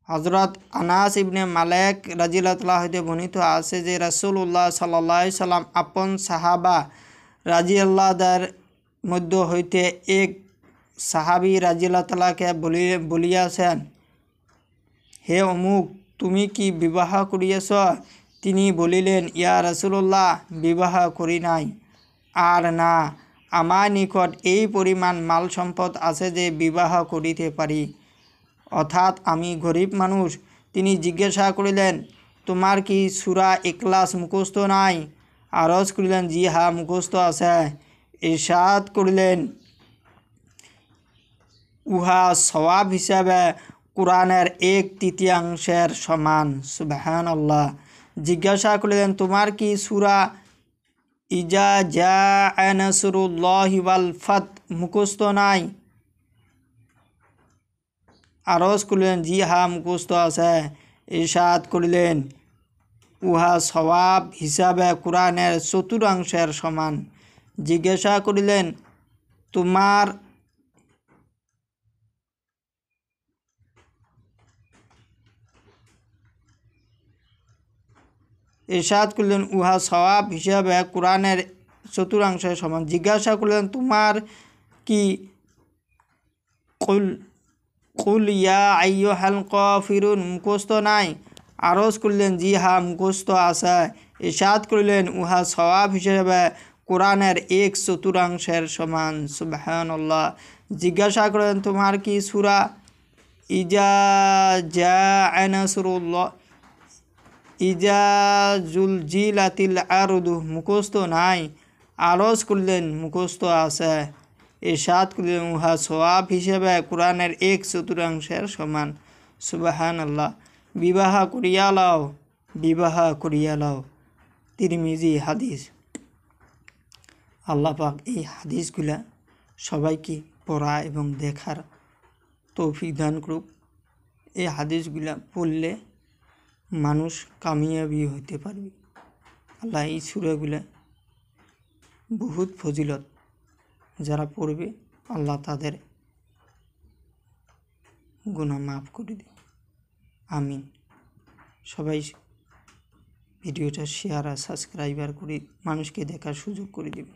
হজরত আনাস ইবনে মালিক রাদিয়াল্লাহু তাআলা হতে বর্ণিত আছে যে রাসূলুল্লাহ সাল্লাল্লাহু আলাইহি সাল্লাম আপন সাহাবা রাদিয়াল্লাহুদের মধ্য হইতে এক সাহাবী রাদিয়াল্লাহু তাআলাকে বলিয়াছেন, হে অমুক, তুমি কি বিবাহ করিয়াছ? তিনি বলিলেন, ইয়া রাসূলুল্লাহ, বিবাহ করি নাই। আর না, আমার নিকট এই পরিমাণ মাল সম্পদ আছে যে বিবাহ করিতে পারি, অর্থাৎ আমি গরিব মানুষ। তিনি জিজ্ঞাসা করিলেন, তোমার কি সূরা ইখলাস মুখস্থ নাই? আরজ করিলেন, জি হ্যাঁ, মুখস্থ আছে। ইরশাদ করিলেন, উহা সওয়াব হিসাবে কোরআনের 1/3 সমান। সুবহানাল্লাহ। জিজ্ঞাসা করিলেন, তোমার কি সূরা ইজা জাআ নাসরুল্লাহি ওয়াল ফাত মুখস্থ নাই? আরজ করিলেন, জি হ্যাঁ, মুখস্থ আছে। ইরশাদ করিলেন, উহা সওয়াব হিসাবে কোরআনের 1/4 সমান। জিজ্ঞাসা করিলেন, তোমার ইরশাদ করিলেন, উহা সওয়াব হিসাবে কোরআনের 1/4 সমান। জিজ্ঞাসা করিলেন, তোমার কি কুল ইয়া আইয়ুহাল কাফিরুন মুখস্থ নাই? আরজ করিলেন, জি হ্যাঁ, মুখস্থ আছে। ইরশাদ করিলেন, উহা সওয়াব হিসাবে কোরআনের 1/4 সমান। সুবহানাল্লাহ। জিজ্ঞাসা করিলেন, তোমার কি সূরা ইজা জাআ নাসরুল্লাহ ইজা জুলজিলাতিল আরদু মুখস্থ নাই? আরজ করিলেন, মুখস্থ আছে। ইরশাদ করিলেন, উহা সওয়াব হিসেবে কোরআনের 1/4 সমান। সুবহানাল্লাহ। বিবাহ করিয়া লও, বিবাহ করিয়া লও। তিরমিজি হাদিস। আল্লাহ পাক এই হাদিসগুলা সবাইকে পড়া এবং দেখার তৌফিক দান করুক। এই হাদিসগুলা পড়লে মানুষ কামিয়াবি হইতে পারবে। আল্লাহ এই সূরাগুলা বহুত ফজিলত, যারা পড়বে আল্লাহ তাদের গুনাহ মাফ করে দেবে। আমিন। সবাই ভিডিওটা শেয়ার আর সাবস্ক্রাইবার করে মানুষকে দেখার সুযোগ করে দেবে।